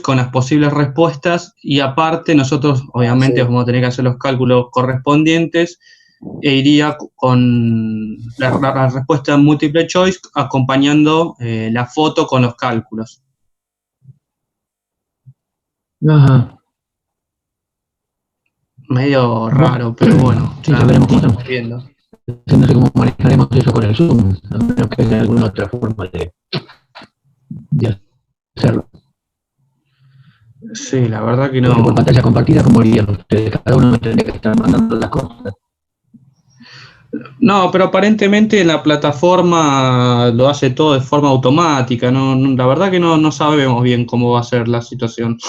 con las posibles respuestas y aparte nosotros obviamente vamos a tener que hacer los cálculos correspondientes e iría con la respuesta múltiple choice acompañando la foto con los cálculos. Ajá. Medio raro, pero bueno, sí, ya veremos cómo estamos estamos viendo. No sé cómo manejaremos eso con el Zoom, a menos que haya alguna otra forma de hacerlo. Sí, la verdad que no. Porque por pantalla compartida, ¿cómo harían ustedes? Cada uno me tendría que estar mandando las cosas. No, pero aparentemente la plataforma lo hace todo de forma automática. La verdad que no sabemos bien cómo va a ser la situación.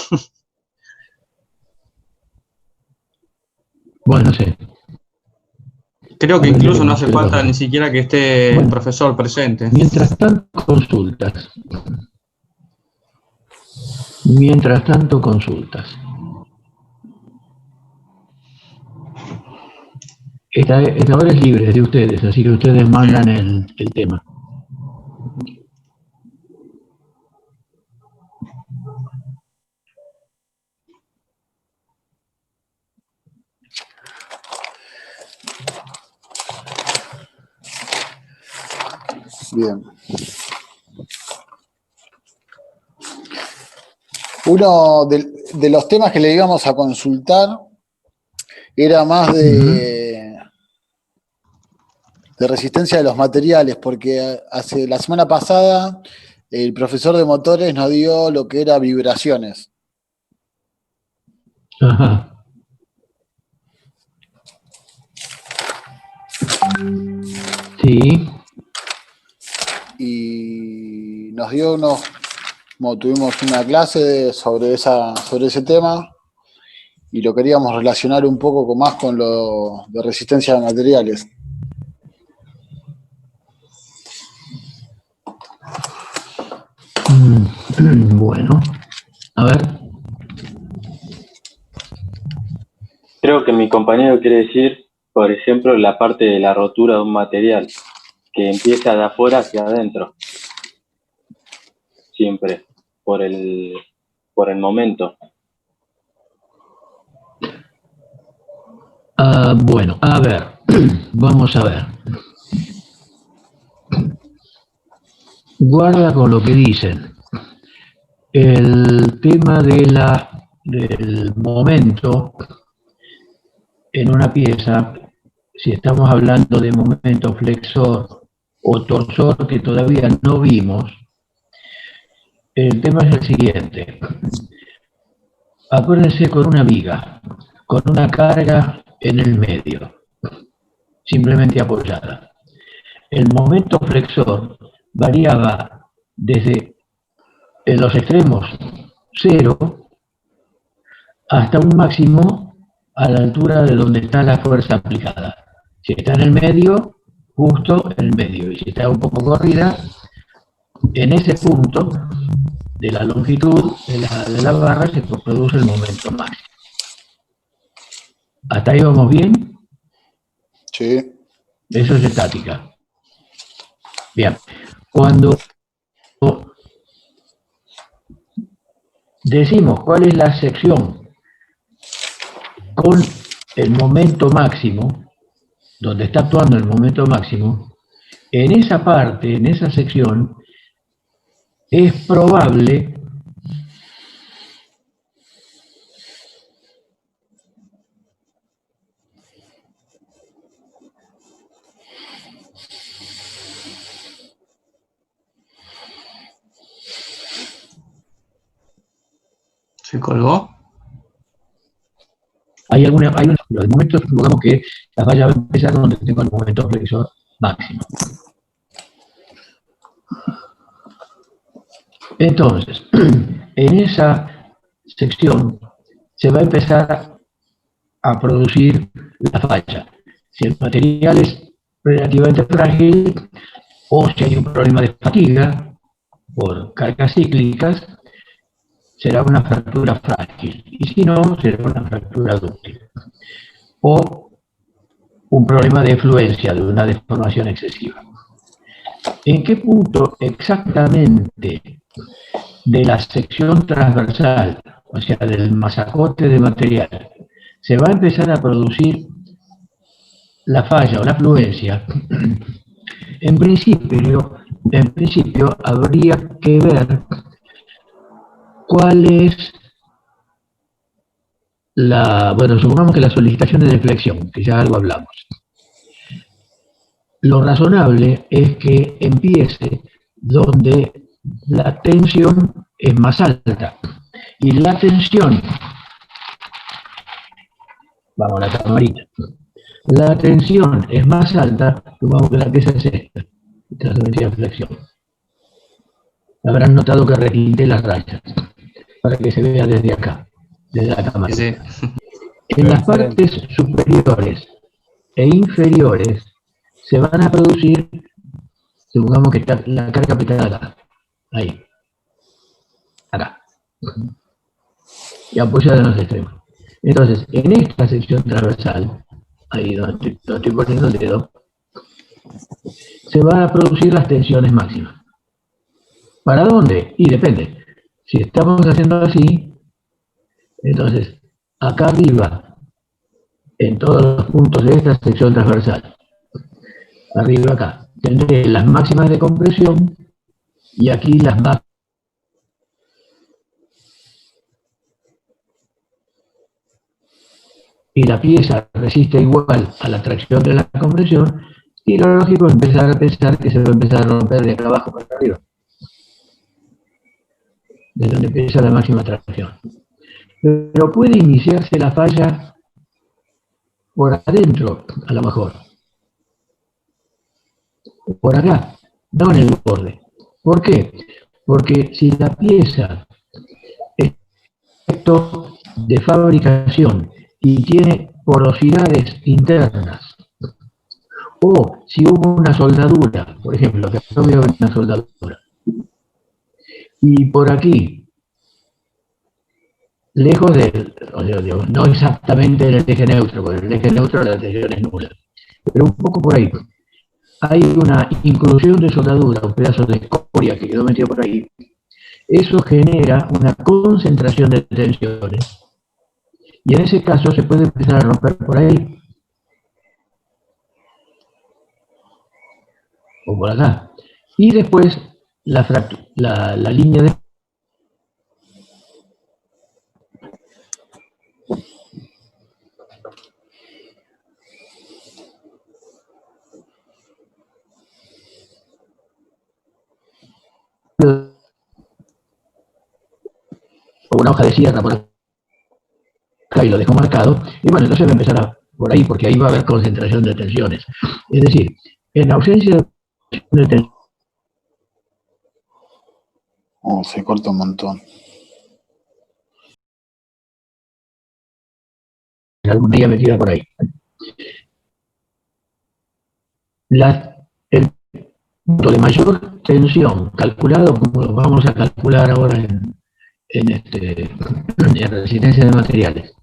Bueno, no sé. Creo que incluso no hace falta ni siquiera que esté el profesor presente. Mientras tanto, consultas. Esta hora es libre de ustedes, así que ustedes mandan el tema. Bien. Uno de los temas que le íbamos a consultar era más de resistencia de los materiales, porque la semana pasada el profesor de motores nos dio lo que era vibraciones. Ajá. Sí. Y nos dio tuvimos una clase sobre ese tema y lo queríamos relacionar un poco más con lo de resistencia de materiales. Bueno, a ver. Creo que mi compañero quiere decir, por ejemplo, la parte de la rotura de un material, que empieza de afuera hacia adentro. Siempre, por el momento. Bueno, a ver, vamos a ver. Guarda con lo que dicen. El tema del momento en una pieza, si estamos hablando de momento flexor o torsor que todavía no vimos, el tema es el siguiente. Acuérdense con una viga, con una carga en el medio, simplemente apoyada. El momento flexor variaba desde los extremos 0 hasta un máximo a la altura de donde está la fuerza aplicada. Si está en el medio, justo en el medio. Y si está un poco corrida, en ese punto de la longitud de la barra se produce el momento máximo. ¿Hasta ahí vamos bien? Sí. Eso es estática. Bien. Cuando decimos cuál es la sección con el momento máximo, donde está actuando el momento máximo, en esa parte, en esa sección, es probable ¿Se colgó? Hay los momentos, supongamos que la falla va a empezar donde tengo el momento flexor máximo. Entonces, en esa sección se va a empezar a producir la falla. Si el material es relativamente frágil o si hay un problema de fatiga por cargas cíclicas, será una fractura frágil. Y si no, será una fractura dúctil. O un problema de fluencia, de una deformación excesiva. ¿En qué punto exactamente de la sección transversal, o sea, del masacote de material, se va a empezar a producir la falla o la fluencia, en principio habría que ver cuál es bueno, supongamos que la solicitación de deflexión, que ya algo hablamos. Lo razonable es que empiece donde la tensión es más alta. Y la tensión, vamos a la camarita, la tensión es más alta, supongamos que la pieza es esta, transferencia de flexión. Habrán notado que requinté las rayas, para que se vea desde acá, desde la camarita. Sí. En las partes superiores e inferiores se van a producir, supongamos que está la carga aplicada acá, ahí, acá, y apoyada en los extremos. Entonces, en esta sección transversal, ahí donde estoy poniendo el dedo, se van a producir las tensiones máximas. ¿Para dónde? Y depende. Si estamos haciendo así, entonces, acá arriba, en todos los puntos de esta sección transversal, arriba acá, tendré las máximas de compresión y aquí las máximas. Y la pieza resiste igual a la tracción de la compresión, y lo lógico es empezar a pensar que se va a empezar a romper de acá abajo para arriba, de donde empieza la máxima tracción. Pero puede iniciarse la falla por adentro, a lo mejor. Por acá, no en el borde. ¿Por qué? Porque si la pieza es de fabricación y tiene porosidades internas, o si hubo una soldadura, por ejemplo, que acá veo una soldadura, y por aquí, lejos del, no exactamente en el eje neutro, porque en el eje neutro la tensión es nula, pero un poco por ahí, hay una inclusión de soldadura, un pedazo de escoria que quedó metido por ahí. Eso genera una concentración de tensiones, y en ese caso se puede empezar a romper por ahí, o por acá, y después la línea de o una hoja de sierra por acá y lo dejo marcado, y bueno, entonces va a empezar por ahí, porque ahí va a haber concentración de tensiones. Es decir, en ausencia de tensión, se corta un montón. alguna día metida por ahí. El punto de mayor tensión, calculado como lo vamos a calcular ahora en resistencia de materiales,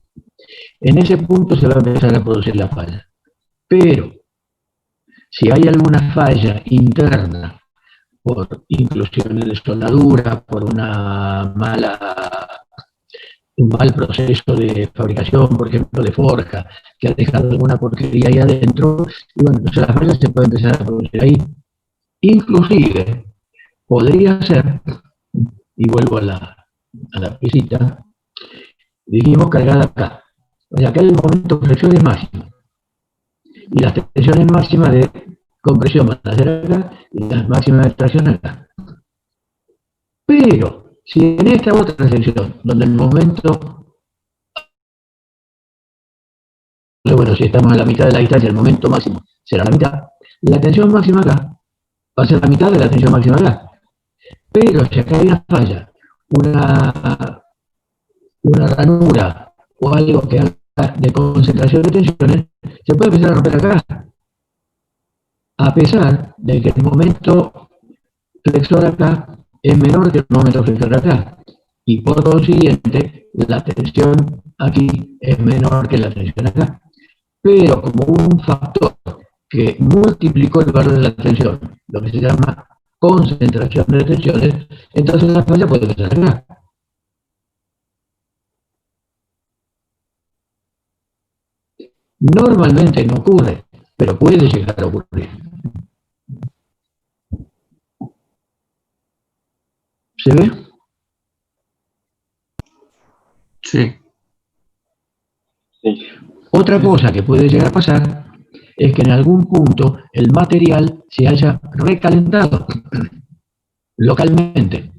en ese punto se va a empezar a producir la falla. Pero si hay alguna falla interna por inclusiones de soldadura, por un mal proceso de fabricación, por ejemplo, de forja, que ha dejado alguna porquería ahí adentro, y bueno, entonces la falla se puede empezar a producir ahí. Inclusive, podría ser, y vuelvo a la piecita, dijimos cargada acá. O sea, acá el momento de flexión es máximo. Y las tensiones máximas de compresión van a ser acá, y las máximas de tracción acá. Pero, si en esta otra sección, donde el momento, bueno, si estamos a la mitad de la distancia, el momento máximo será la mitad, la tensión máxima acá va a ser la mitad de la tensión máxima acá. Pero si acá hay una falla, una ranura o algo que haga de concentración de tensiones, se puede empezar a romper acá, a pesar de que el momento flexor acá es menor que el momento flexor acá, y por consiguiente la tensión aquí es menor que la tensión acá. Pero como hubo un factor que multiplicó el valor de la tensión, lo que se llama concentración de tensiones, entonces la falla puede empezar acá. Normalmente no ocurre, pero puede llegar a ocurrir. ¿Se ve? Sí. Sí. Otra cosa que puede llegar a pasar es que en algún punto el material se haya recalentado localmente.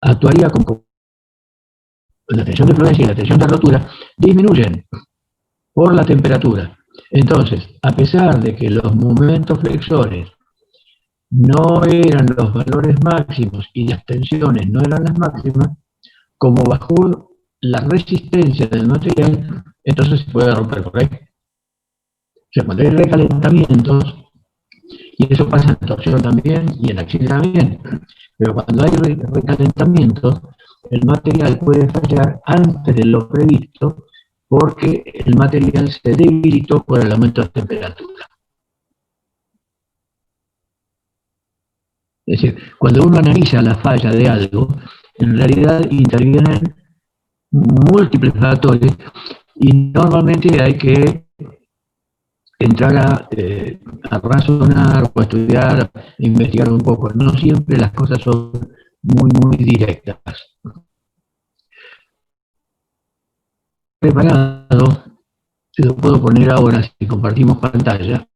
Actuaría como la tensión de fluencia y la tensión de rotura disminuyen por la temperatura. Entonces, a pesar de que los momentos flexores no eran los valores máximos y las tensiones no eran las máximas, como bajó la resistencia del material, entonces se puede romper por ahí. O sea, cuando hay recalentamientos, y eso pasa en torsión también y en axila también, pero cuando hay recalentamientos, el material puede fallar antes de lo previsto porque el material se debilitó por el aumento de temperatura. Es decir, cuando uno analiza la falla de algo, en realidad intervienen múltiples factores y normalmente hay que entrar a razonar o a estudiar, a investigar un poco. No siempre las cosas son muy directas. Preparado, se lo puedo poner ahora si compartimos pantalla,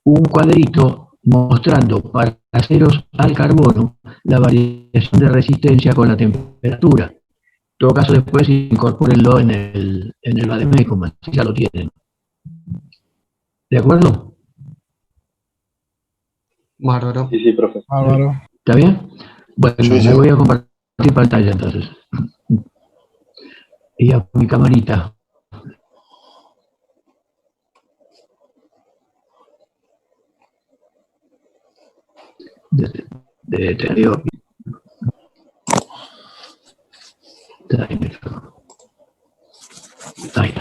un cuadrito mostrando para aceros al carbono la variación de resistencia con la temperatura. En todo caso, después incorpórenlo en el vademecum, si ya lo tienen. ¿De acuerdo? Bárbaro. Sí, profe. Bárbaro. ¿Está bien? Bueno, Sí, me sí. voy a compartir pantalla entonces. Y a mi camarita. De Teneo. Ahí.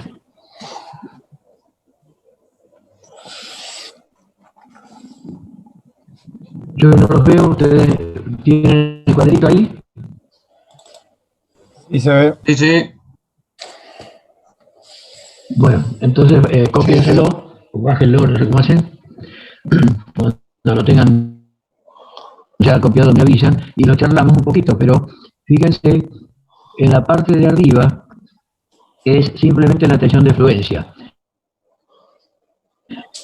Yo no los veo, ustedes tienen el cuadrito ahí. Y se ve. Sí, sí. Bueno, entonces cópienselo, o bájenlo, no sé cómo hacen. Cuando lo tengan ya copiado me avisan y lo charlamos un poquito, pero fíjense, en la parte de arriba es simplemente la tensión de fluencia.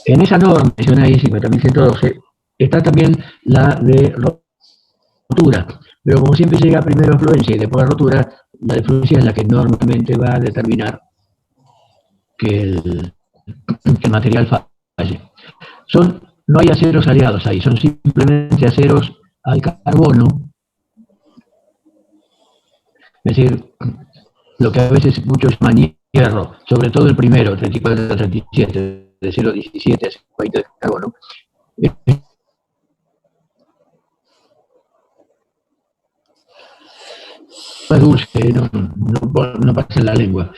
En esa norma, mencioné ahí 50.112, está también la de rotura, pero como siempre llega primero fluencia y después rotura, la de fluencia es la que normalmente va a determinar que el material falle. No hay aceros aliados ahí, son simplemente aceros al carbono. Es decir, lo que a veces muchos llaman hierro, sobre todo el primero, 34-37, de 0,17 a 0,20 de carbono, es dulce, no pasa en la lengua.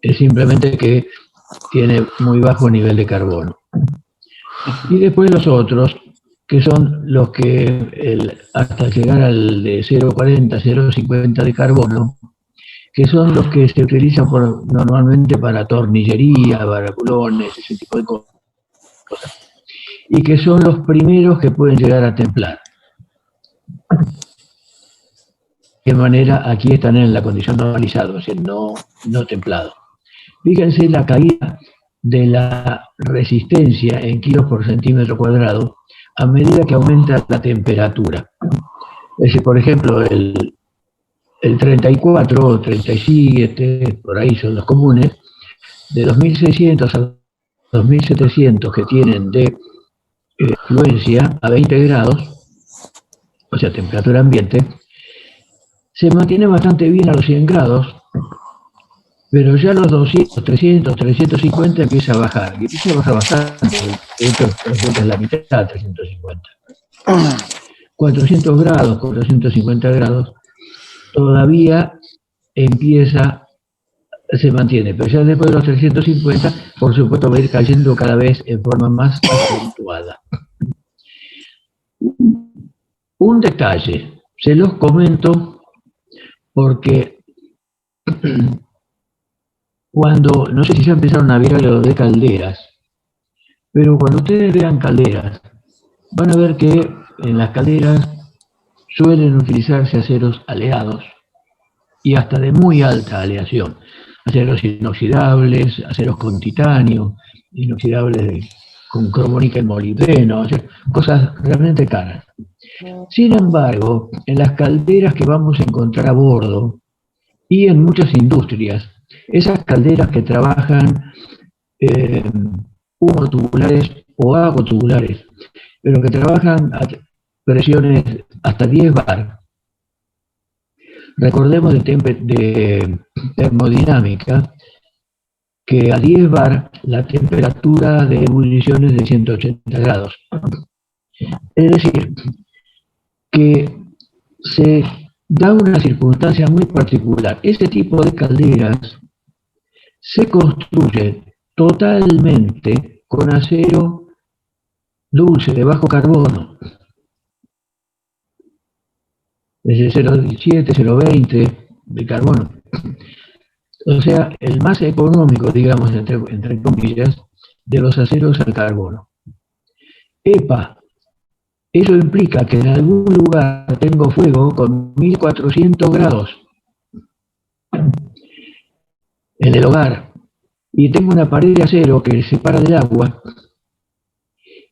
Es simplemente que tiene muy bajo nivel de carbono. Y después los otros, que son los que hasta llegar al de 0,40, 0,50 de carbono, que son los que se utilizan normalmente para tornillería, para culones, ese tipo de cosas. Y que son los primeros que pueden llegar a templar. De manera, aquí están en la condición normalizada, es decir, no templado. Fíjense la caída de la resistencia en kilos por centímetro cuadrado a medida que aumenta la temperatura. Es decir, por ejemplo, el 34 o 37, por ahí son los comunes, de 2600 a 2700 que tienen de fluencia a 20 grados, o sea, temperatura ambiente, se mantiene bastante bien a los 100 grados, pero ya a los 200, 300, 350 empieza a bajar, y empieza a bajar bastante, de hecho, es la mitad, 350. 400 grados, 450 grados, todavía se mantiene, pero ya después de los 350, por supuesto, va a ir cayendo cada vez en forma más acentuada. Un detalle, se los comento porque cuando, no sé si ya empezaron a ver lo de calderas, pero cuando ustedes vean calderas, van a ver que en las calderas suelen utilizarse aceros aleados y hasta de muy alta aleación. Aceros inoxidables, aceros con titanio, inoxidables con cromoníquel molibdeno, o sea, cosas realmente caras. Sin embargo, en las calderas que vamos a encontrar a bordo y en muchas industrias, esas calderas que trabajan humotubulares o agotubulares, pero que trabajan a presiones hasta 10 bar. Recordemos de termodinámica que a 10 bar la temperatura de ebullición es de 180 grados. Es decir, que se da una circunstancia muy particular. Este tipo de calderas se construye totalmente con acero dulce de bajo carbono, desde 0,17, 0,20 de carbono. O sea, el más económico, digamos, entre comillas, de los aceros al carbono. ¡Epa! Eso implica que en algún lugar tengo fuego con 1400 grados en el hogar y tengo una pared de acero que separa del agua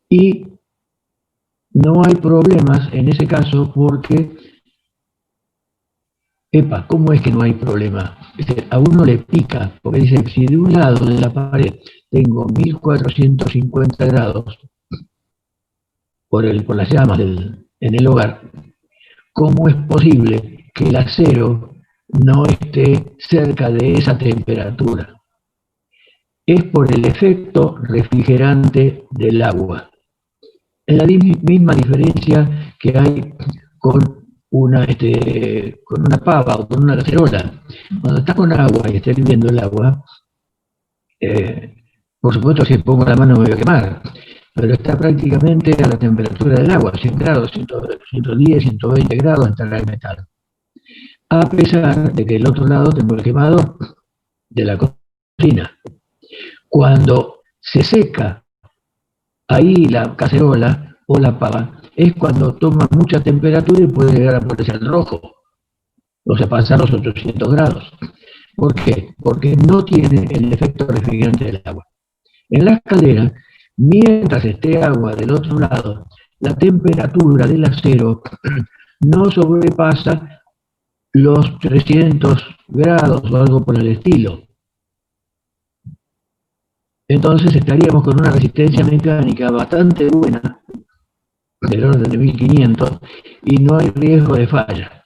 y no hay problemas en ese caso porque, epa, ¿cómo es que no hay problema? A uno le pica, porque dice, si de un lado de la pared tengo 1450 grados por las llamas en el hogar, ¿cómo es posible que el acero no esté cerca de esa temperatura? Es por el efecto refrigerante del agua. Es la misma diferencia que hay con una pava o con una cacerola. Cuando está con agua y está hirviendo el agua, por supuesto si pongo la mano me voy a quemar, pero está prácticamente a la temperatura del agua, 100 grados, 110, 120 grados estará el metal. A pesar de que el otro lado tengo el quemador de la cocina. Cuando se seca ahí la cacerola o la pava, es cuando toma mucha temperatura y puede llegar a ponerse al rojo, o sea, pasar los 800 grados. ¿Por qué? Porque no tiene el efecto refrigerante del agua. En las calderas, mientras esté agua del otro lado, la temperatura del acero no sobrepasa los 300 grados o algo por el estilo. Entonces estaríamos con una resistencia mecánica bastante buena, del orden de 1500, y no hay riesgo de falla.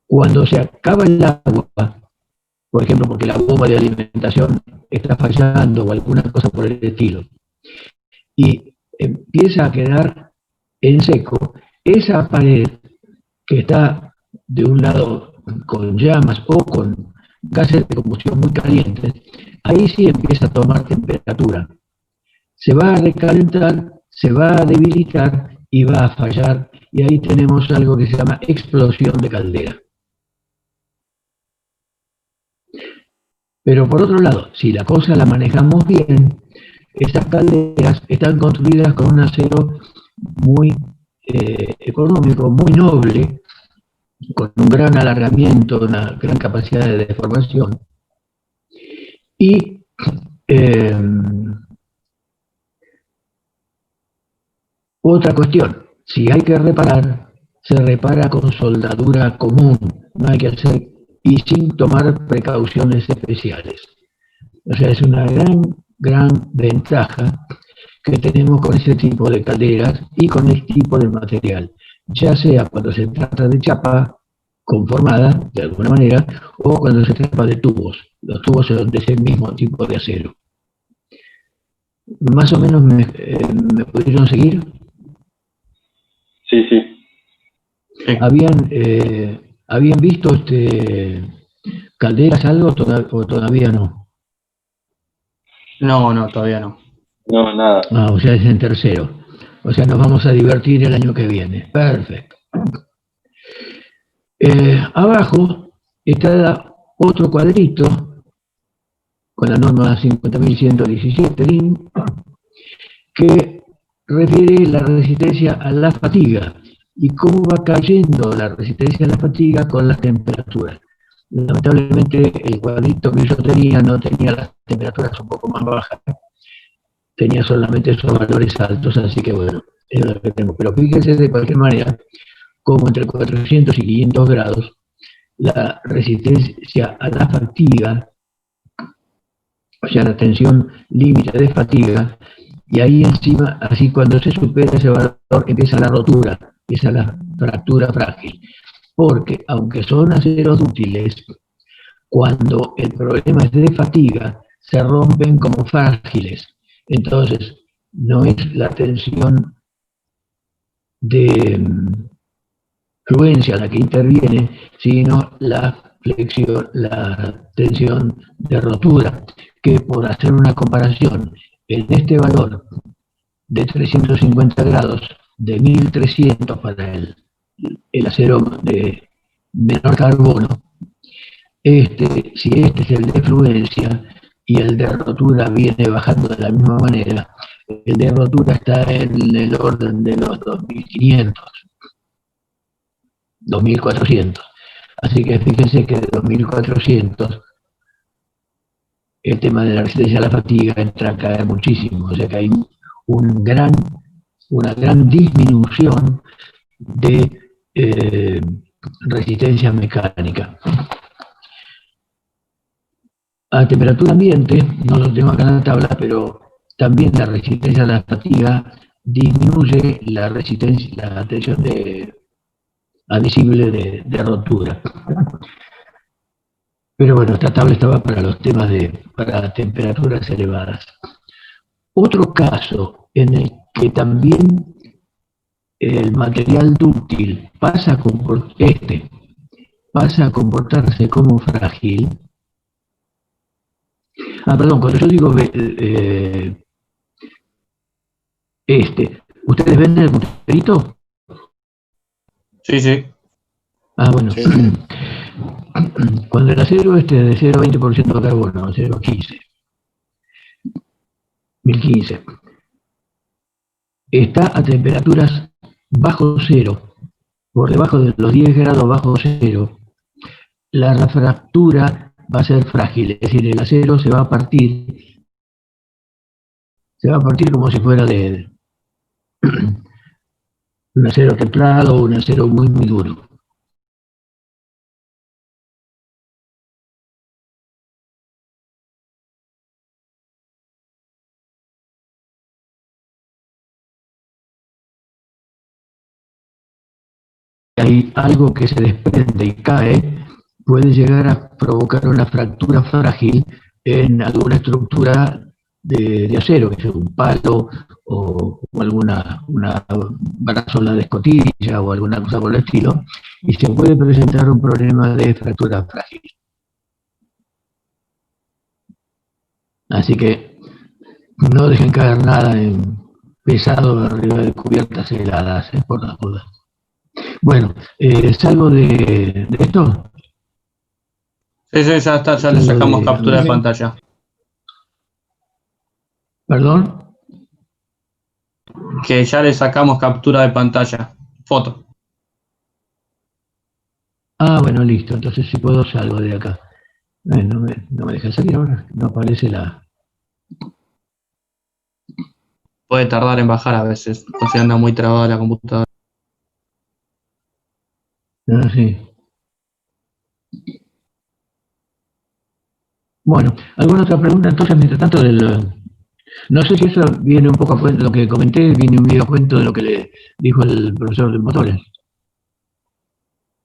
Cuando se acaba el agua, por ejemplo, porque la bomba de alimentación está fallando o alguna cosa por el estilo, y empieza a quedar en seco, esa pared que está de un lado con llamas o con gases de combustión muy calientes, ahí sí empieza a tomar temperatura. Se va a recalentar, se va a debilitar y va a fallar, y ahí tenemos algo que se llama explosión de caldera. Pero por otro lado, si la cosa la manejamos bien, estas calderas están construidas con un acero muy económico, muy noble, con un gran alargamiento, una gran capacidad de deformación. Y otra cuestión, si hay que reparar, se repara con soldadura común, no hay que hacer y sin tomar precauciones especiales. O sea, es una gran ventaja que tenemos con ese tipo de calderas y con este tipo de material, ya sea cuando se trata de chapa conformada, de alguna manera, o cuando se trata de tubos. Los tubos son de ese mismo tipo de acero. ¿Más o menos me pudieron seguir? Sí, sí. Habían ¿Habían visto calderas algo o todavía no? No, todavía no. No, nada. Ah, o sea, es en tercero. O sea, nos vamos a divertir el año que viene. Perfecto. Abajo está otro cuadrito con la norma 50.117 DIN que refiere la resistencia a la fatiga y cómo va cayendo la resistencia a la fatiga con las temperaturas. Lamentablemente el cuadrito que yo tenía no tenía las temperaturas un poco más bajas, tenía solamente esos valores altos, así que bueno, es lo que tengo. Pero fíjense de cualquier manera como entre 400 y 500 grados la resistencia a la fatiga, o sea, la tensión límite de fatiga, y ahí encima, así cuando se supera ese valor, empieza la rotura, empieza la fractura frágil. Porque aunque son aceros dúctiles, cuando el problema es de fatiga, se rompen como frágiles. Entonces, no es la tensión de fluencia la que interviene, sino la flexión, la tensión de rotura, que por hacer una comparación, en este valor de 350 grados, de 1300 para el acero de menor carbono, si este es el de fluencia y el de rotura viene bajando de la misma manera, el de rotura está en el orden de los 2500, 2400. Así que fíjense que de 2400 el tema de la resistencia a la fatiga entra a caer muchísimo, o sea que hay una gran disminución de resistencia mecánica. A temperatura ambiente, no lo tengo acá en la tabla, pero también la resistencia a la fatiga disminuye la resistencia, la tensión admisible de rotura. Pero bueno, esta tabla estaba para los temas para temperaturas elevadas. Otro caso en el que también el material dúctil pasa a comportarse como frágil. Perdón, cuando yo digo ¿ustedes ven el motorito? Sí. Bueno. Sí. Cuando el acero de 0,20% de carbono, 0,15, 1015, está a temperaturas bajo cero, por debajo de los 10 grados bajo cero, la fractura va a ser frágil, es decir, el acero se va a partir como si fuera de un acero templado o un acero muy, muy duro. Hay algo que se desprende y cae, puede llegar a provocar una fractura frágil en alguna estructura de acero, que sea un palo o una barazola de escotilla o alguna cosa por el estilo, y se puede presentar un problema de fractura frágil. Así que no dejen caer nada pesado arriba de cubiertas heladas, por las dudas. Bueno, ¿salgo de esto? Sí, ya está, ya le sacamos captura de pantalla. ¿Perdón? Que ya le sacamos captura de pantalla, foto. Bueno, listo, entonces si puedo salgo de acá. No me deja salir ahora, no aparece la... Puede tardar en bajar a veces, o sea, anda muy trabada la computadora. Sí. Bueno, ¿alguna otra pregunta entonces mientras tanto no sé si eso viene un poco a cuento de lo que comenté, viene un video a cuento de lo que le dijo el profesor de motores,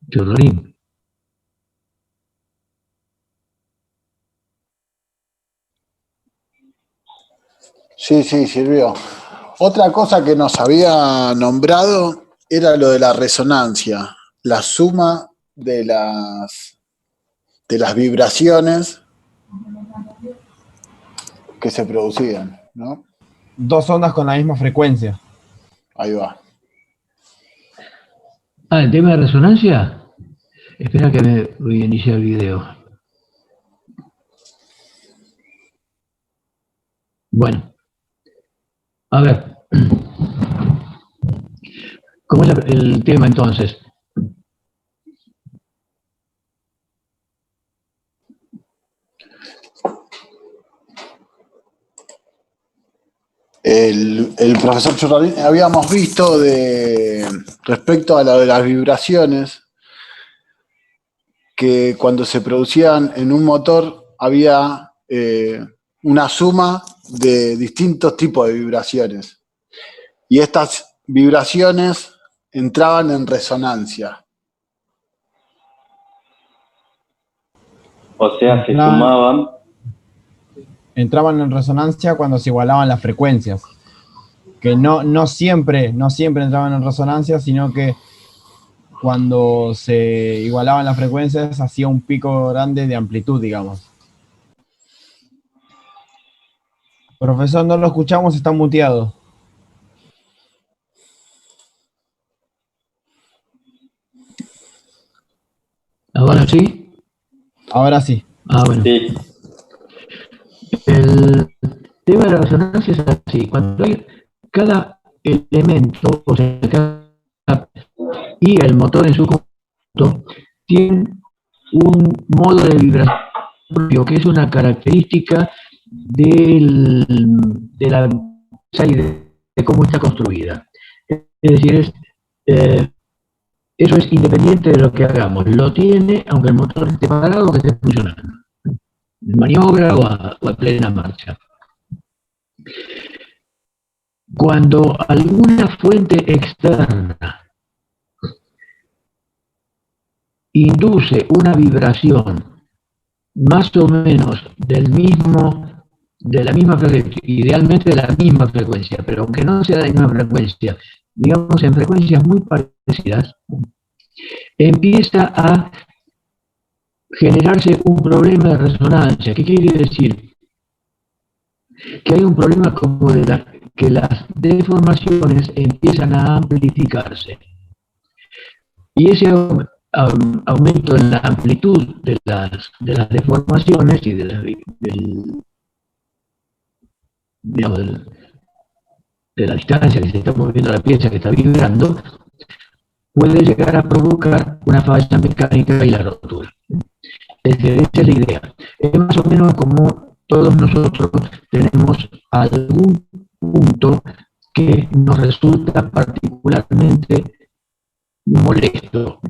Teodorín. Sí, sirvió. Otra cosa que nos había nombrado era lo de la resonancia, la suma de las vibraciones que se producían, ¿no? Dos ondas con la misma frecuencia. Ahí va. Ah, el tema de resonancia. Espera que me voy a iniciar el video. Bueno, a ver. ¿Cómo es el tema entonces? El profesor Churrarín, habíamos visto respecto a lo de las vibraciones, que cuando se producían en un motor había una suma de distintos tipos de vibraciones. Y estas vibraciones entraban en resonancia. O sea, se sumaban. Entraban en resonancia cuando se igualaban las frecuencias. Que no siempre entraban en resonancia, sino que cuando se igualaban las frecuencias hacía un pico grande de amplitud, digamos. Profesor, no lo escuchamos, está muteado. ¿Ahora sí? Ahora sí. Ah, bueno. Sí. El tema de la resonancia es así. Cuando hay cada elemento, o sea, y el motor en su conjunto, tienen un modo de vibración propio, que es una característica de la pieza y de cómo está construida. Es decir, eso es independiente de lo que hagamos. Lo tiene, aunque el motor esté parado o que esté funcionando. En maniobra o a plena marcha. Cuando alguna fuente externa induce una vibración más o menos de la misma frecuencia, idealmente de la misma frecuencia, pero aunque no sea de la misma frecuencia, digamos en frecuencias muy parecidas, empieza a generarse un problema de resonancia. ¿Qué quiere decir? Que hay un problema como que las deformaciones empiezan a amplificarse. Y ese aumento en la amplitud de las deformaciones y de la distancia que se está moviendo la pieza que está vibrando, puede llegar a provocar una falla mecánica y la rotura. Esa es la idea. Es más o menos como todos nosotros tenemos algún punto que nos resulta particularmente molesto.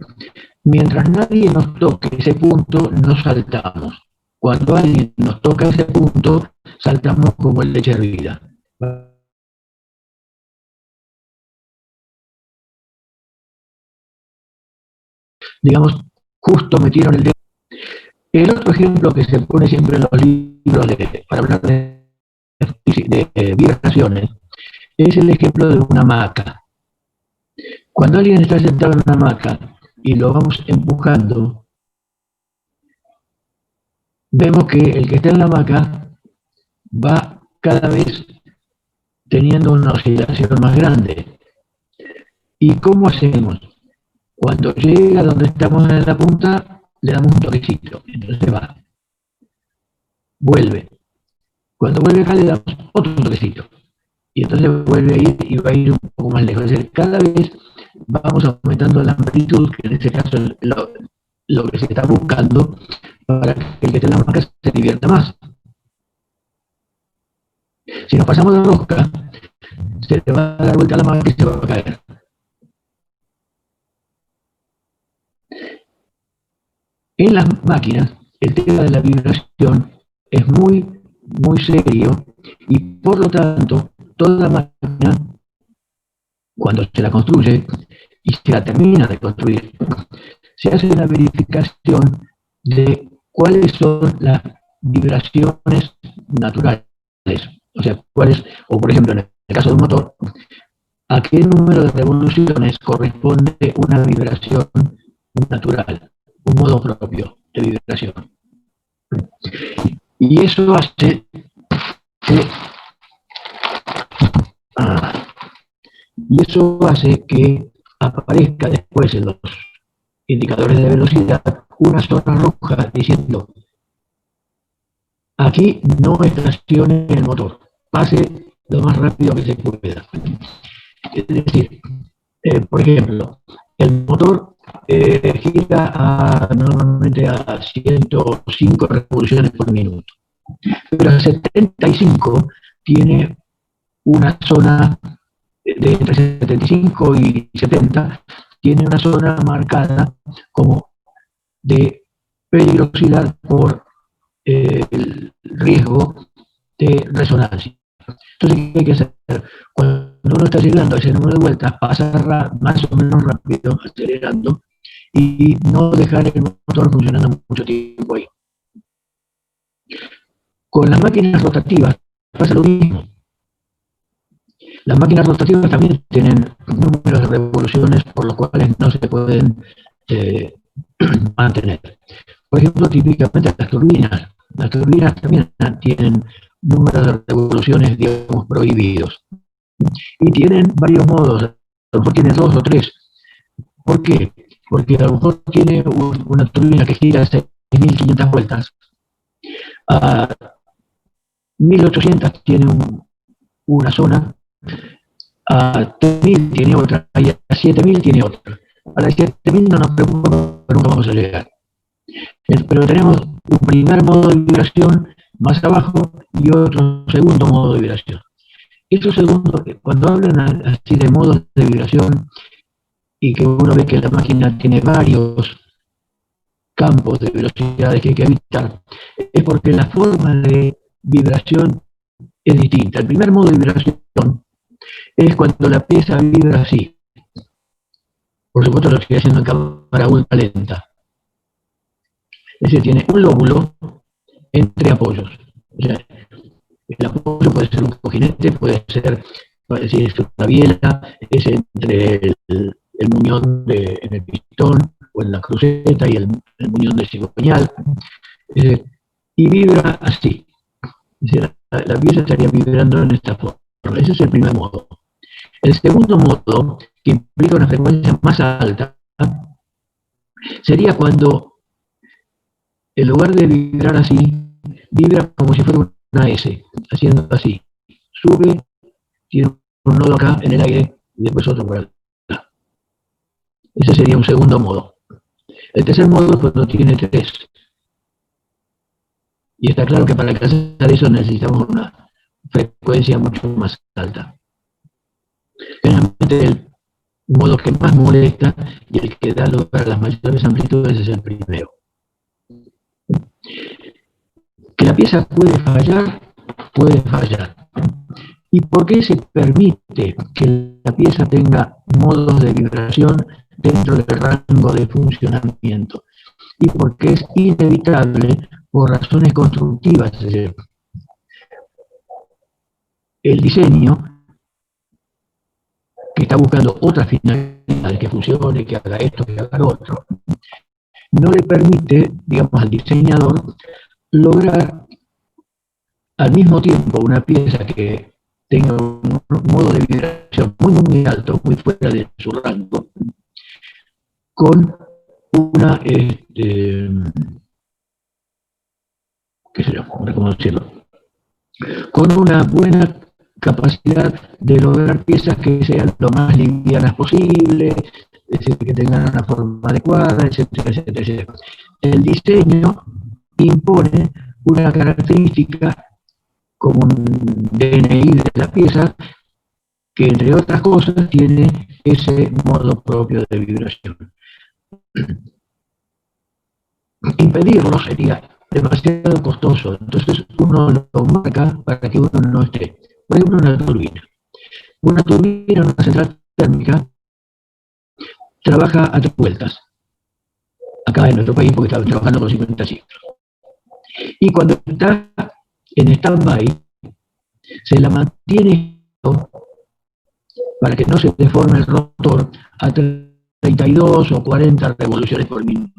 Mientras nadie nos toque ese punto, no saltamos. Cuando alguien nos toca ese punto, saltamos como en leche hervida. Digamos, justo metieron el dedo. El otro ejemplo que se pone siempre en los libros para hablar de vibraciones es el ejemplo de una hamaca. Cuando alguien está sentado en una hamaca y lo vamos empujando, vemos que el que está en la hamaca va cada vez teniendo una oscilación más grande. ¿Y cómo hacemos? Cuando llega donde estamos en la punta, le damos un toquecito, entonces va, vuelve. Cuando vuelve acá le damos otro toquecito, y entonces vuelve a ir y va a ir un poco más lejos. Es decir, cada vez vamos aumentando la amplitud, que en este caso es lo que se está buscando para que el que esté en la marca se divierta más. Si nos pasamos de rosca, se le va a dar vuelta a la marca y se va a caer. En las máquinas, el tema de la vibración es muy, muy serio y por lo tanto, toda máquina, cuando se la construye y se la termina de construir, se hace una verificación de cuáles son las vibraciones naturales. O sea, o por ejemplo, en el caso de un motor, a qué número de revoluciones corresponde una vibración natural. un modo propio de vibración. Y eso hace que aparezca después en los indicadores de velocidad una zona roja diciendo: aquí no estacione el motor, pase lo más rápido que se pueda. Es decir, por ejemplo, el motor gira normalmente a 105 revoluciones por minuto, pero a 75 tiene una zona de entre 75 y 70, tiene una zona marcada como de peligrosidad por el riesgo de resonancia. Entonces, ¿qué hay que hacer? Cuando uno está llegando a ese número de vueltas, pasar más o menos rápido, acelerando, y no dejar el motor funcionando mucho tiempo ahí. Con las máquinas rotativas pasa lo mismo. Las máquinas rotativas también tienen números de revoluciones por los cuales no se pueden mantener. Por ejemplo, típicamente las turbinas. Las turbinas también tienen números de revoluciones, digamos, prohibidos. Y tienen varios modos, a lo mejor tiene 2 o 3. ¿Por qué? Porque a lo mejor tiene una turbina que gira 6.500 vueltas. A 1.800 tiene una zona, a 3.000 tiene otra, y a 7.000 tiene otra. A las 7.000 no nos preocupa, nunca vamos a llegar. Pero tenemos un primer modo de vibración más abajo y otro segundo modo de vibración. Estos segundos, cuando hablan así de modos de vibración y que uno ve que la máquina tiene varios campos de velocidades que hay que evitar, es porque la forma de vibración es distinta. El primer modo de vibración es cuando la pieza vibra así. Por supuesto lo estoy haciendo en cámara ultra lenta. Es decir, tiene un lóbulo entre apoyos. O sea, el apoyo puede ser un cojinete, puede ser una biela, es entre el muñón en el pistón o en la cruceta y el muñón del cigüeñal. Y vibra así. Es decir, la pieza estaría vibrando en esta forma. Ese es el primer modo. El segundo modo, que implica una frecuencia más alta, sería cuando, en lugar de vibrar así, vibra como si fuera una S, haciendo así. Sube, tiene un nodo acá en el aire y después otro por acá. Ese sería un segundo modo. El tercer modo es cuando tiene 3. Y está claro que para alcanzar eso necesitamos una frecuencia mucho más alta. Generalmente el modo que más molesta y el que da lugar a las mayores amplitudes es el primero. Que la pieza puede fallar, puede fallar. ¿Y por qué se permite que la pieza tenga modos de vibración dentro del rango de funcionamiento? Y porque es inevitable por razones constructivas. Es decir, el diseño, que está buscando otras finalidades, que funcione, que haga esto, que haga lo otro, no le permite, digamos, al diseñador lograr al mismo tiempo una pieza que tenga un modo de vibración muy alto, muy fuera de su rango, con una, ¿cómo decirlo? Con una buena capacidad de lograr piezas que sean lo más livianas posible, es decir, que tengan una forma adecuada, etcétera, etcétera, etcétera. El diseño impone una característica como un DNI de la pieza, que entre otras cosas tiene ese modo propio de vibración. Impedirlo sería demasiado costoso, entonces uno lo marca para que uno no esté. Por ejemplo, una turbina. Una turbina, una central térmica, trabaja a 3 vueltas. Acá en nuestro país, porque está trabajando con 50 ciclos. Y cuando está en stand-by, se la mantiene para que no se deforme el rotor a 32 o 40 revoluciones por minuto.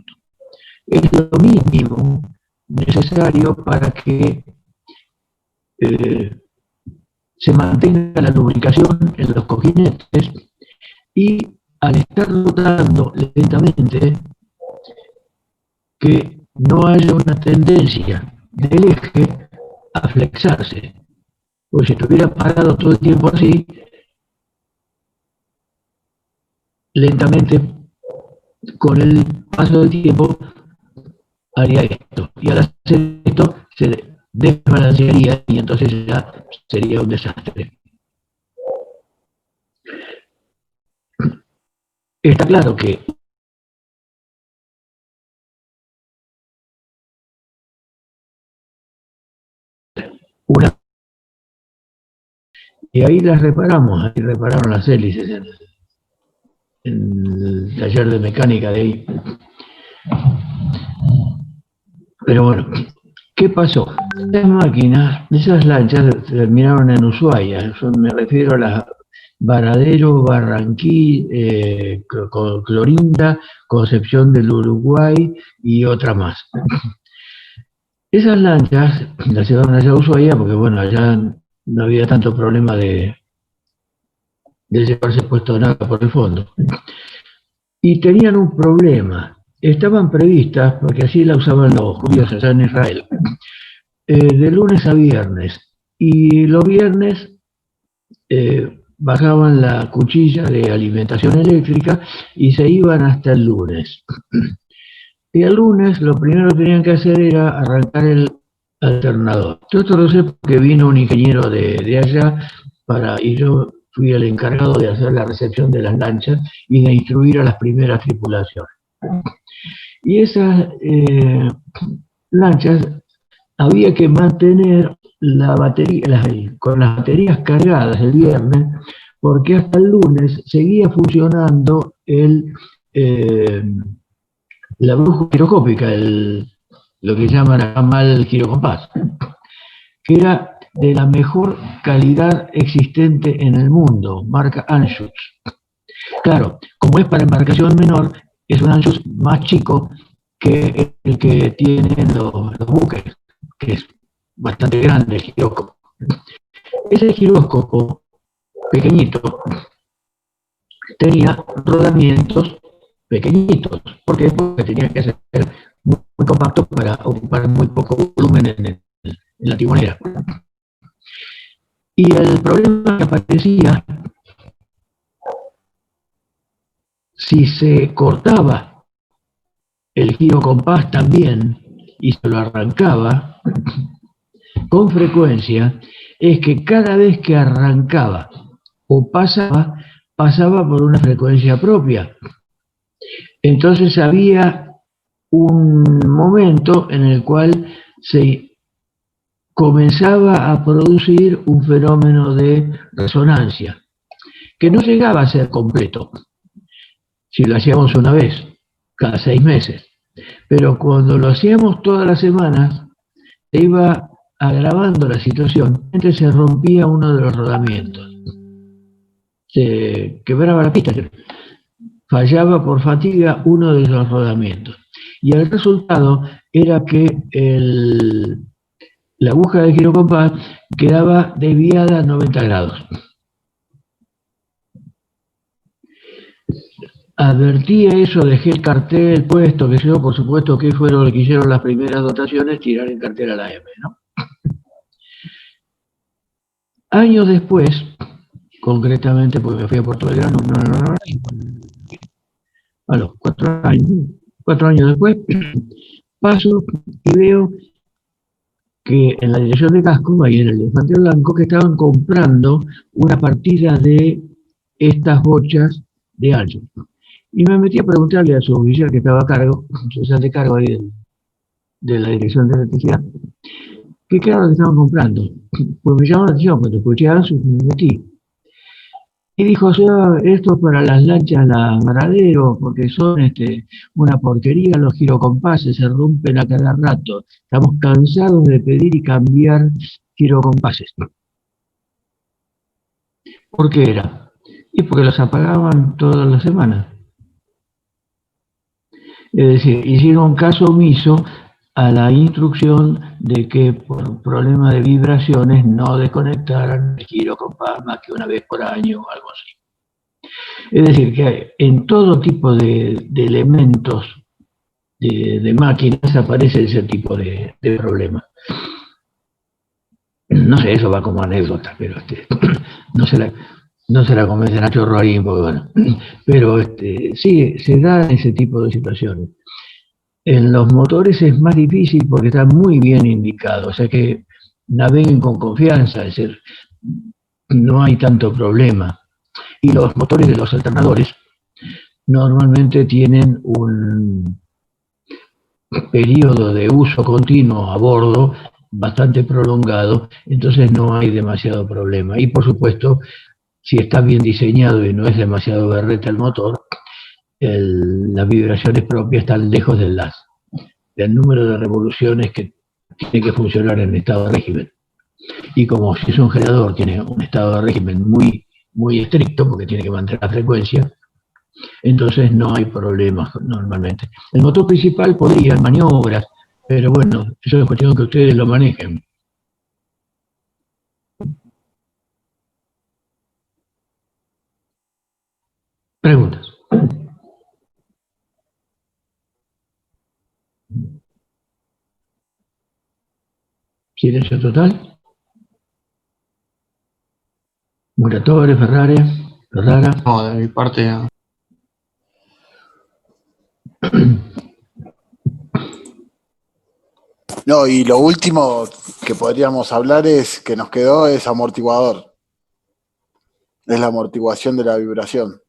es lo mínimo necesario para que se mantenga la lubricación en los cojinetes y al estar rotando lentamente, que no haya una tendencia del eje a flexarse. Pues si estuviera parado todo el tiempo así, lentamente, con el paso del tiempo, haría esto. Y al hacer esto, se desbalancearía y entonces ya sería un desastre. Está claro que una... Y ahí las reparamos, ahí repararon las hélices en el taller de mecánica de ahí. Pero bueno, ¿qué pasó? Las máquinas, esas lanchas terminaron en Ushuaia, yo me refiero a las Varadero, Barranquilla, Clorinda, Concepción del Uruguay y otra más. Esas lanchas las llevaron allá a Ushuaia porque, bueno, allá no había tanto problema de llevarse puesto nada por el fondo. Y tenían un problema. Estaban previstas, porque así la usaban los judíos allá en Israel, de lunes a viernes. Y los viernes bajaban la cuchilla de alimentación eléctrica y se iban hasta el lunes. Y el lunes lo primero que tenían que hacer era arrancar el alternador. Yo esto lo sé porque vino un ingeniero de allá y yo fui el encargado de hacer la recepción de las lanchas y de instruir a las primeras tripulaciones. Y esas lanchas había que mantener la batería, con las baterías cargadas el viernes, porque hasta el lunes seguía funcionando la brújula giroscópica, lo que llaman acá mal girocompás, que era de la mejor calidad existente en el mundo, marca Anschutz. Claro, como es para embarcación menor, es un Anschutz más chico que el que tienen los buques, que es bastante grande el giróscopo. Ese giróscopo pequeñito tenía rodamientos pequeñitos. ¿Por qué? Porque tenía que ser muy, muy compacto para ocupar muy poco volumen en la timonera. Y el problema que aparecía, si se cortaba el girocompás también y se lo arrancaba con frecuencia, es que cada vez que arrancaba o pasaba por una frecuencia propia. Entonces había un momento en el cual se comenzaba a producir un fenómeno de resonancia, que no llegaba a ser completo, si lo hacíamos una vez, cada 6 meses. Pero cuando lo hacíamos todas las semanas, se iba agravando la situación, entonces se rompía uno de los rodamientos. Se quebraba la pista, fallaba por fatiga uno de los rodamientos. Y el resultado era que la aguja de girocompás quedaba desviada a 90 grados. Advertí eso, dejé el cartel puesto, que yo, por supuesto, que fueron los que hicieron las primeras dotaciones, tirar el cartel a la M, ¿no? Años después, concretamente, porque me fui a Puerto Belgrano, a los 4 años después, paso y veo que en la dirección de casco, ahí en el Elefante Blanco, que estaban comprando una partida de estas bochas de ancho. Y me metí a preguntarle a su oficial que estaba a cargo, su oficial de cargo ahí de la dirección de electricidad, qué era lo que estaban comprando. Pues me llamó la atención, cuando escuché a Ansu, me metí. Y dijo, o sea, esto es para las lanchas, la Varadero, porque son una porquería, los girocompases se rompen a cada rato. Estamos cansados de pedir y cambiar girocompases. ¿Por qué era? Y porque los apagaban todas las semanas. Es decir, hicieron caso omiso a la instrucción de que por problema de vibraciones no desconectaran el girocompás más que una vez por año o algo así. Es decir, que en todo tipo de elementos de máquinas aparece ese tipo de problemas. No sé, eso va como anécdota, pero no se la convence Nacho Roarín, porque bueno, pero sí, se da ese tipo de situaciones. En los motores es más difícil porque está muy bien indicado, o sea que naveguen con confianza, es decir, no hay tanto problema. Y los motores de los alternadores normalmente tienen un periodo de uso continuo a bordo bastante prolongado, entonces no hay demasiado problema. Y por supuesto, si está bien diseñado y no es demasiado berreta el motor, las vibraciones propias están lejos del número de revoluciones que tiene que funcionar en estado de régimen. Y como si es un generador, tiene un estado de régimen muy estricto, porque tiene que mantener la frecuencia, entonces no hay problemas normalmente. El motor principal podría en maniobras, pero bueno, eso es cuestión que ustedes lo manejen. Preguntas. Silencio total. Muratore, Ferrara. No, de mi parte. No, y lo último que podríamos hablar es que nos quedó es amortiguador. Es la amortiguación de la vibración.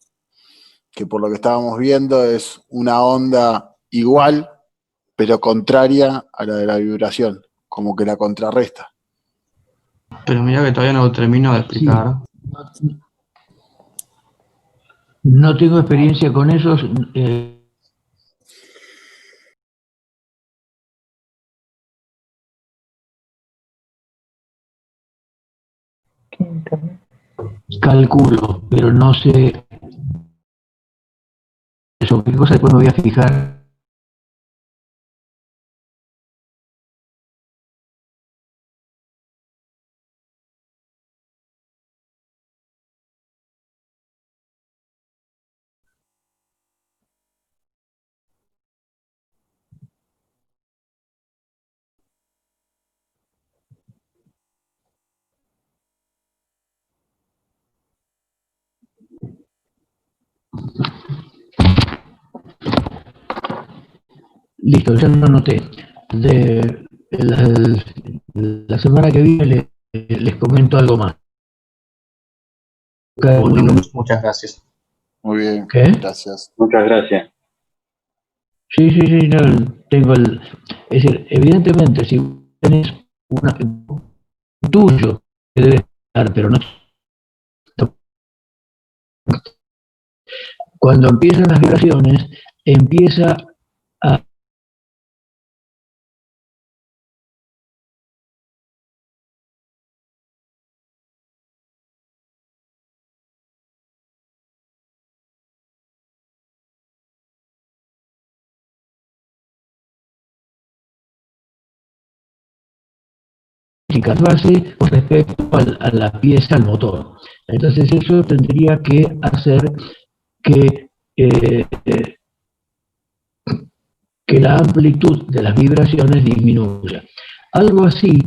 Que por lo que estábamos viendo es una onda igual, pero contraria a la de la vibración, como que la contrarresta. Pero mira que todavía no lo termino de explicar. Sí. No tengo experiencia con esos. Calculo, pero no sé eso. ¿Qué cosa después me voy a fijar? Listo, ya lo anoté. La semana que viene les comento algo más. Bueno, muchas gracias. Muy bien, ¿Qué? gracias. Muchas gracias. Sí, no, tengo es decir, evidentemente, si tenés un tuyo que debe estar, pero no. Cuando empiezan las vibraciones, empieza a base con respecto a la pieza, al motor. Entonces eso tendría que hacer que, que la amplitud de las vibraciones disminuya. Algo así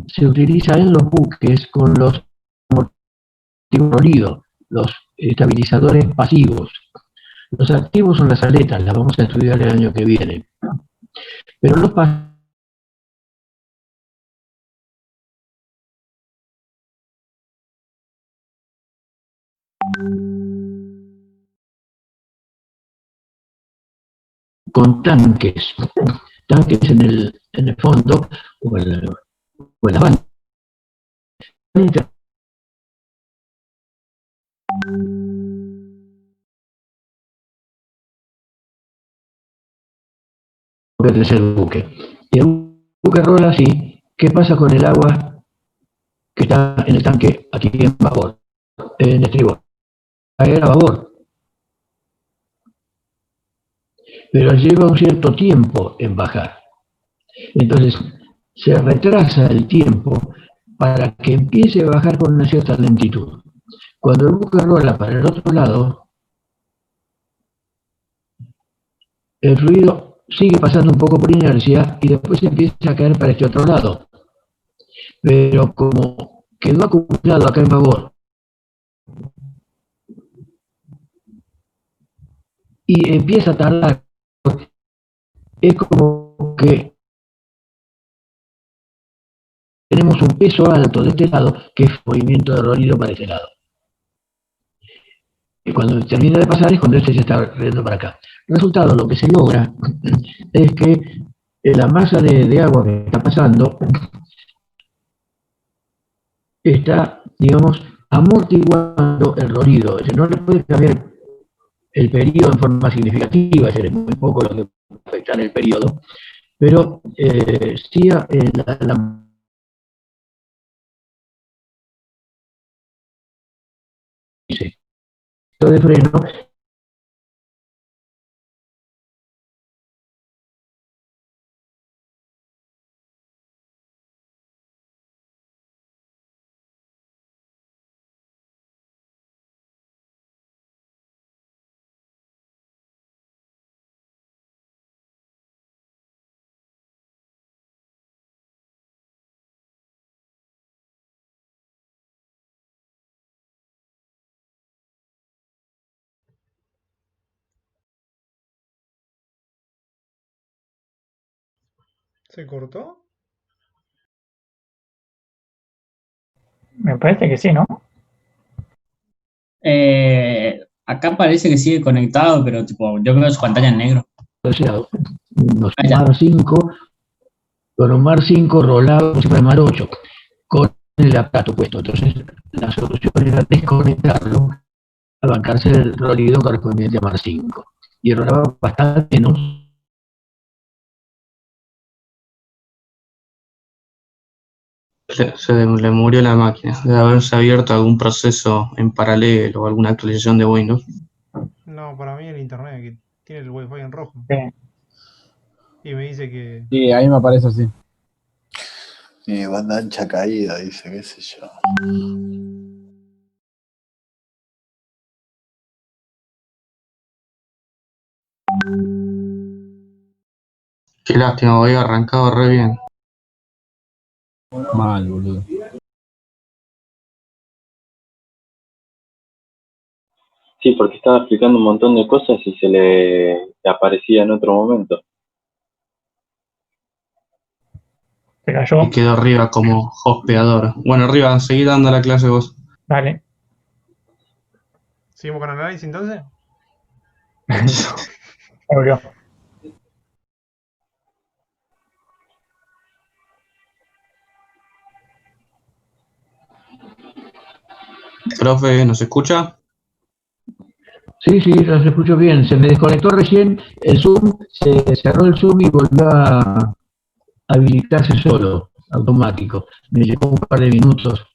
se utiliza en los buques con los amortiguadores, los estabilizadores pasivos. Los activos son las aletas, las vamos a estudiar el año que viene. Pero los pasivos con tanques en el fondo o en la banda. Que es el buque. Y el buque rola así. ¿Qué pasa con el agua que está en el tanque aquí en babor, en estribor? Cae a babor. pero lleva un cierto tiempo en bajar. Entonces, se retrasa el tiempo para que empiece a bajar con una cierta lentitud. Cuando el buque rola para el otro lado, el fluido sigue pasando un poco por inercia y después empieza a caer para este otro lado. Pero como quedó acumulado acá en babor y empieza a tardar, es como que tenemos un peso alto de este lado, que es movimiento de rolido para este lado. Y cuando termina de pasar es cuando este se está riendo para acá. El resultado, lo que se logra es que la masa de agua que está pasando está, digamos, amortiguando el rolido. Es decir, no le puede cambiar el periodo en forma significativa, es decir, es muy poco lo que puede afectar el periodo, pero sí la de freno. ¿Se cortó? Me parece que sí, ¿no? Acá parece que sigue conectado, pero tipo, yo creo que su pantalla en negro. Unos Mar 5, con un Mar 5 rolado por encima de Mar 8, con el aparato puesto. Entonces, la solución era desconectarlo, a bancarse el rolido correspondiente a Mar 5. Y rolaba bastante menos. Se le murió la máquina, de haberse abierto algún proceso en paralelo o alguna actualización de Windows. No, para mí el internet, que tiene el wifi en rojo. Sí. Y me dice que... Sí, ahí me aparece así. Banda ancha caída, dice, qué sé yo. Qué lástima, había arrancado re bien. Mal, boludo. Sí, porque estaba explicando un montón de cosas y se le aparecía en otro momento. Se cayó. Y quedó arriba como hospeador. Bueno, arriba, seguí dando la clase vos. Dale. ¿Seguimos con análisis entonces? Se murió. Profe, ¿nos escucha? Sí, los escucho bien. Se me desconectó recién el Zoom, se cerró el Zoom y volvió a habilitarse solo, automático. Me llevó un par de minutos.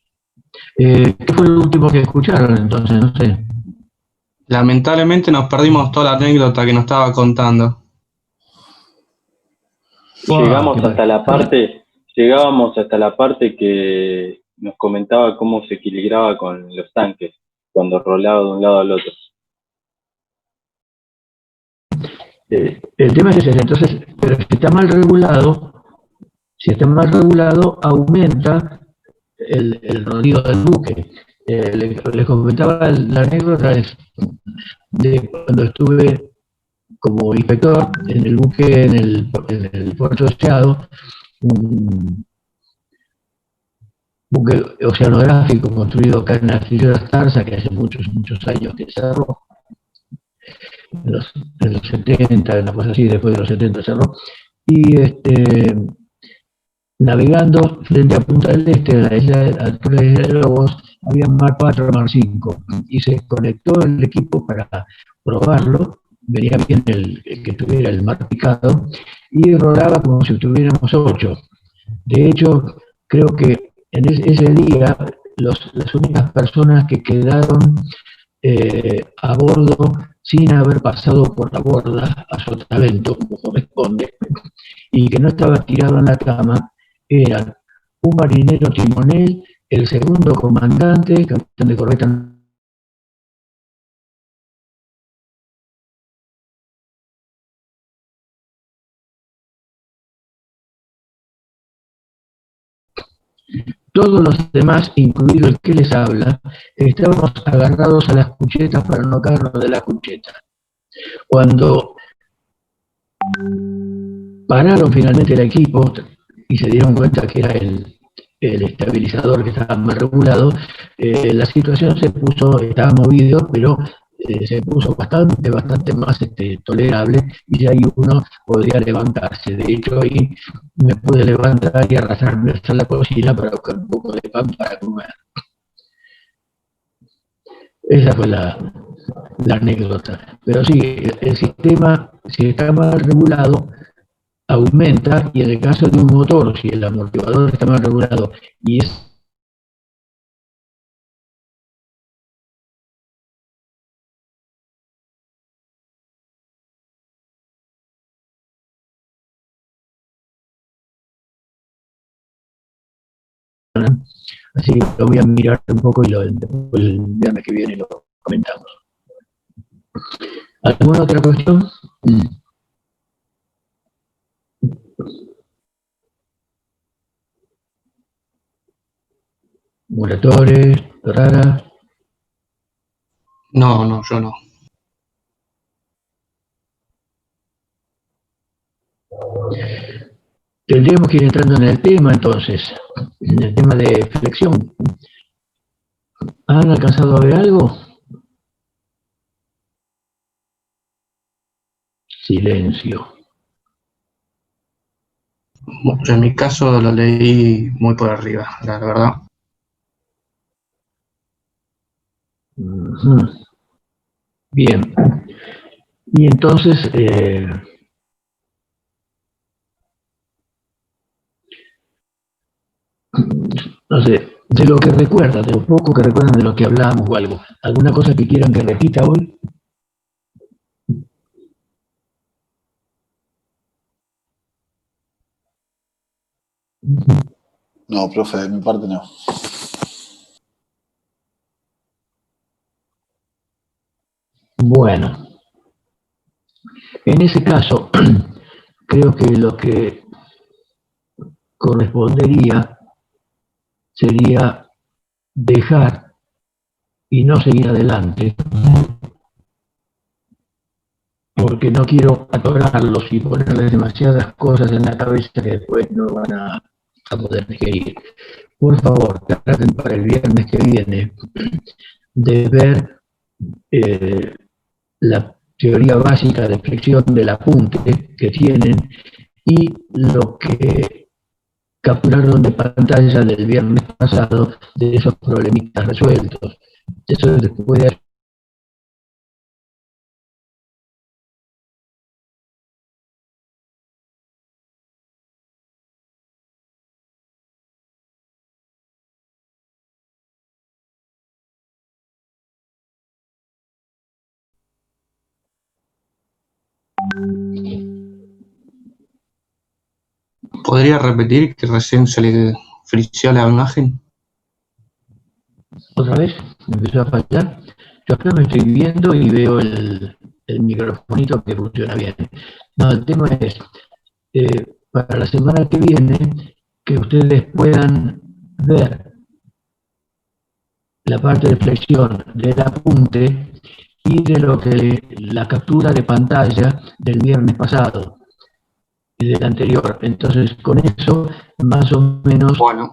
¿Qué fue lo último que escucharon entonces? No sé. Lamentablemente nos perdimos toda la anécdota que nos estaba contando. Llegábamos hasta la parte que nos comentaba cómo se equilibraba con los tanques cuando rolaba de un lado al otro. El tema es ese, entonces, pero si está mal regulado, aumenta el rolido del buque. Les comentaba la anécdota de cuando estuve como inspector en el buque en el puerto Deseado, un buque oceanográfico construido acá en Astillero de Tarza, que hace muchos años que cerró, en los 70, una cosa así, después de los 70 cerró, y navegando frente a Punta del Este, a la isla de Lobos, había Mar 4, Mar 5, y se conectó el equipo para probarlo, venía bien el que tuviera el mar picado, y rolaba como si tuviéramos 8. De hecho, creo que en ese día las únicas personas que quedaron a bordo sin haber pasado por la borda a sotavento como corresponde, y que no estaba tirado en la cama, eran un marinero timonel, el segundo comandante, capitán de corbeta. Todos los demás, incluido el que les habla, estábamos agarrados a las cuchetas para no caernos de la cucheta. Cuando pararon finalmente el equipo y se dieron cuenta que era el estabilizador que estaba mal regulado, la situación estaba movido, pero se puso bastante más tolerable, y ya ahí uno podía levantarse. De hecho, ahí me pude levantar y arrastrarme hasta la cocina para buscar un poco de pan para comer. Esa fue la anécdota. Pero sí, el sistema, si está mal regulado, aumenta, y en el caso de un motor, si el amortiguador está mal regulado y es así, lo voy a mirar un poco y después el viernes que viene lo comentamos. ¿Alguna otra cuestión? Motores, raras. No, yo no. Tendríamos que ir entrando en el tema entonces, en el tema de flexión. ¿Han alcanzado a ver algo? Silencio. En mi caso lo leí muy por arriba, la verdad. Bien. Y entonces, no sé, de lo que recuerdan, de lo poco que recuerdan de lo que hablamos o algo, ¿alguna cosa que quieran que repita hoy? No, profe, de mi parte no. Bueno, en ese caso, creo que lo que correspondería sería dejar y no seguir adelante, porque no quiero atorarlos y ponerles demasiadas cosas en la cabeza que después no van a poder digerir. Por favor, traten para el viernes que viene de ver la teoría básica de flexión del apunte que tienen y lo que capturaron de pantalla del viernes pasado de esos problemitas resueltos. Eso después de ¿Podría repetir que recién se le frició la imagen? otra vez me empezó a fallar. Yo acá me estoy viendo y veo el microfonito que funciona bien. No, el tema es, para la semana que viene, que ustedes puedan ver la parte de flexión del apunte y de lo que la captura de pantalla del viernes pasado y del anterior. Entonces, con eso, más o menos, Bueno,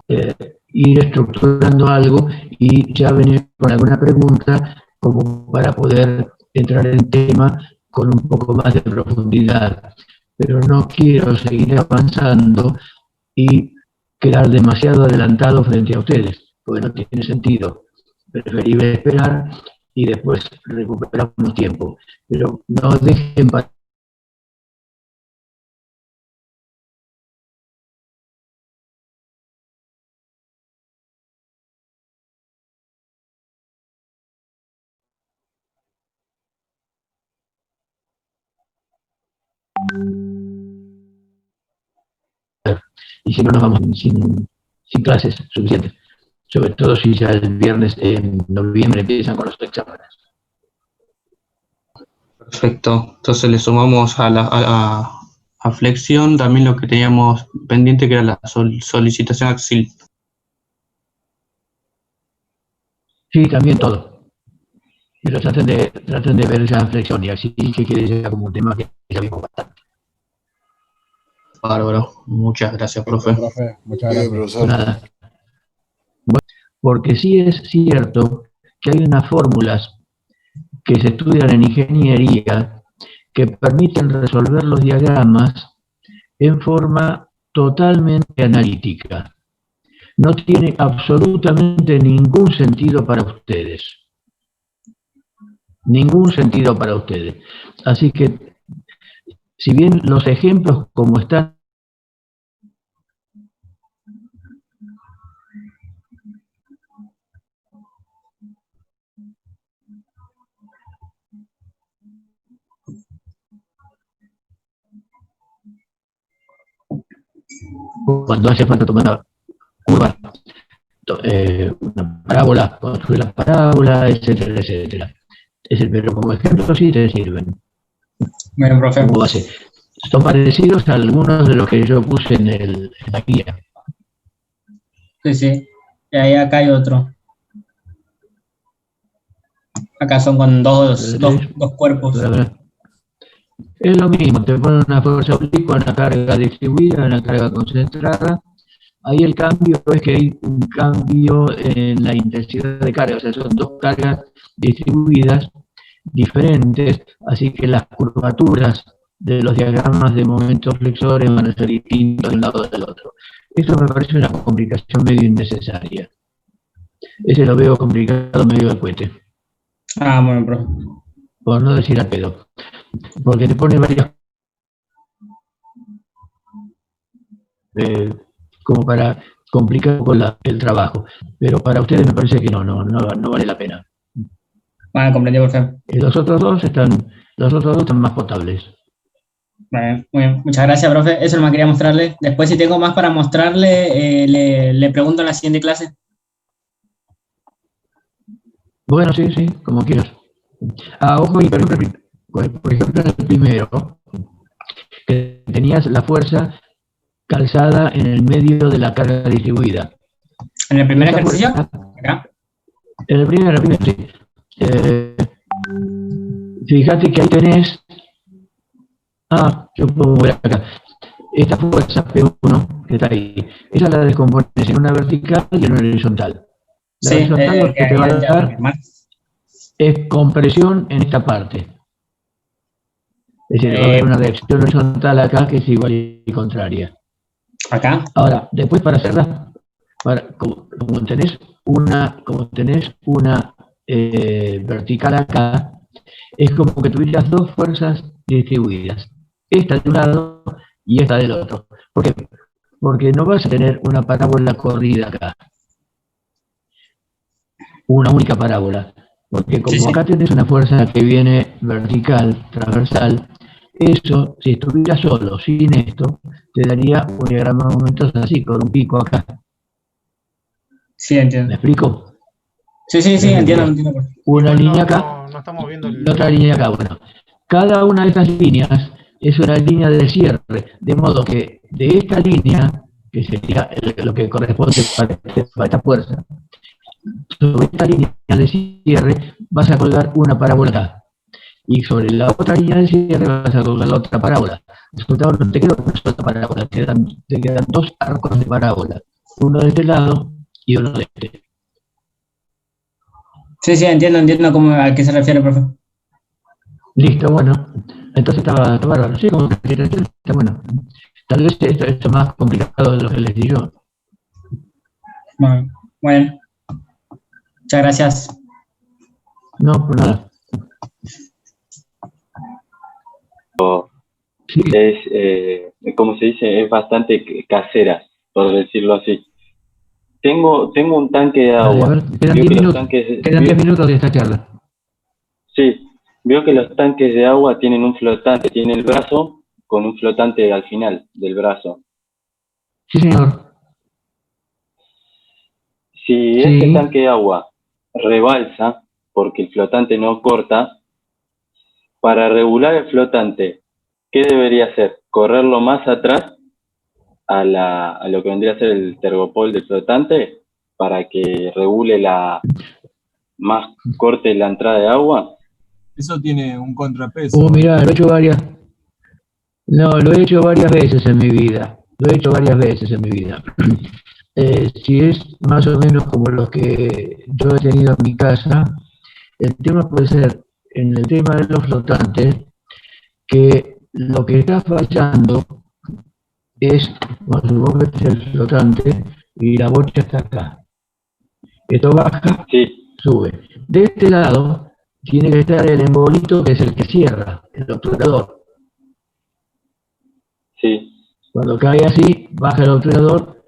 ir estructurando algo y ya venir con alguna pregunta como para poder entrar en tema con un poco más de profundidad. Pero no quiero seguir avanzando y quedar demasiado adelantado frente a ustedes, porque no tiene sentido. Preferible esperar y después recuperamos tiempo. Pero no dejen para hacer. Y si no, nos vamos sin clases suficientes. Sobre todo si ya el viernes en noviembre empiezan con los exámenes. Perfecto. Entonces le sumamos a Flexión también lo que teníamos pendiente, que era la solicitación AXIL. Sí, también todo. Pero traten de ver esa Flexión y así que quede ya como un tema que ya vimos bastante. Bárbaro. Muchas gracias, profe. Profe, muchas Bien, gracias. profesor. Nada. Bueno, porque sí es cierto que hay unas fórmulas que se estudian en ingeniería que permiten resolver los diagramas en forma totalmente analítica. No tiene absolutamente ningún sentido para ustedes. Ningún sentido para ustedes. Así que, si bien los ejemplos como están cuando hace falta tomar una curva, una parábola, construir la parábola, etcétera, etcétera. Pero como ejemplo sí te sirven. Bueno, profe. Como base. Son parecidos a algunos de los que yo puse en la guía. Sí, sí. Y ahí acá hay otro. Acá son con dos cuerpos. Es lo mismo, te ponen una fuerza oblicua, una carga distribuida, una carga concentrada. Ahí el cambio es que hay un cambio en la intensidad de carga, o sea, son dos cargas distribuidas diferentes, así que las curvaturas de los diagramas de momentos flexores van a ser distintos de un lado del otro. Esto me parece una complicación medio innecesaria. Ese lo veo complicado medio de cohete. Ah, bueno, profe. Por no decir al pedo. Porque te pone varias como para complicar un poco el trabajo. Pero para ustedes me parece que no vale la pena. Vale, comprendido, profe. Los otros dos están más potables. Vale, muy bien. Muchas gracias, profe. Eso no me quería mostrarle. Después, si tengo más para mostrarle, le pregunto en la siguiente clase. Bueno, sí, como quieras. Ojo, y por ejemplo, en el primero, que tenías la fuerza calzada en el medio de la carga distribuida. ¿En el primer ejercicio? Acá. En el primero, sí. Fíjate que ahí tenés. Yo puedo ver acá. Esta fuerza P1 que está ahí, esa la descompones en una vertical y en una horizontal. La horizontal lo que te va a dar es compresión en esta parte. Es decir, va a haber una reacción horizontal acá que es igual y contraria. Acá. Ahora, después para hacerla, como tenés una vertical acá, es como que tuvieras dos fuerzas distribuidas. Esta de un lado y esta del otro. ¿Por qué? Porque no vas a tener una parábola corrida acá. Una única parábola. Porque como acá tenés una fuerza que viene vertical, transversal, eso, si estuviera solo, sin esto, te daría un diagrama de momentos así, con un pico acá. Sí, entiendo. ¿Me explico? Sí, entiendo. Una línea acá No estamos viendo y otra línea acá. Bueno, cada una de estas líneas es una línea de cierre, de modo que de esta línea, que sería lo que corresponde para esta fuerza, sobre esta línea de cierre vas a colgar una parábola acá. Y sobre la otra línea de cierre vas a colgar la otra parábola. Resultado, no te queda una sola parábola, te quedan dos arcos de parábola. Uno de este lado y uno de este. Sí, entiendo cómo, a qué se refiere, profe. Listo, bueno. Entonces está bárbaro. Sí, como que está bueno. Tal vez esto es más complicado de lo que les digo. Bueno. Muchas gracias. No, por nada. Sí. Es, como se dice, es bastante casera, por decirlo así. Tengo un tanque de agua. A ver, quedan 10 minutos de esta charla. Sí, veo que los tanques de agua tienen un flotante, tiene el brazo con un flotante al final del brazo. Sí, señor. Si Sí. este tanque de agua rebalsa porque el flotante no corta, para regular el flotante, ¿qué debería hacer? ¿Correrlo más atrás a lo que vendría a ser el tergopol del flotante para que regule más corte la entrada de agua? Eso tiene un contrapeso. Mirá, lo he hecho varias veces en mi vida. Si es más o menos como los que yo he tenido en mi casa, el tema puede ser, en el tema de los flotantes, que lo que está fallando es, cuando vos ves el flotante y la bocha está acá. Esto baja, Sí, sube. De este lado tiene que estar el embolito, que es el que cierra, el obturador. sí, Cuando cae así, baja el obturador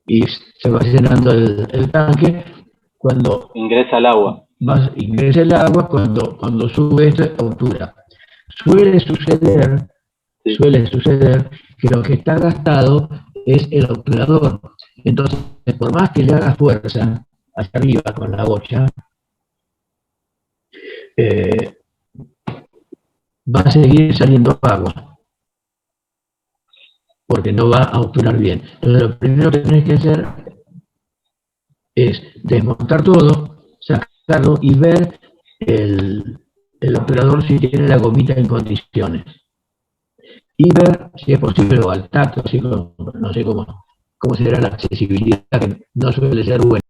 y se va llenando el tanque. Cuando ingresa el agua. ingresa el agua, cuando sube esto, obtura. Suele suceder que lo que está gastado es el obturador. Entonces, por más que le haga fuerza hacia arriba con la bocha, va a seguir saliendo agua, porque no va a obturar bien. Entonces, lo primero que tenés que hacer es desmontar todo, sacarlo y ver el obturador si tiene la gomita en condiciones. Y ver si es posible o al tacto, así como, no sé cómo será la accesibilidad, que no suele ser buena.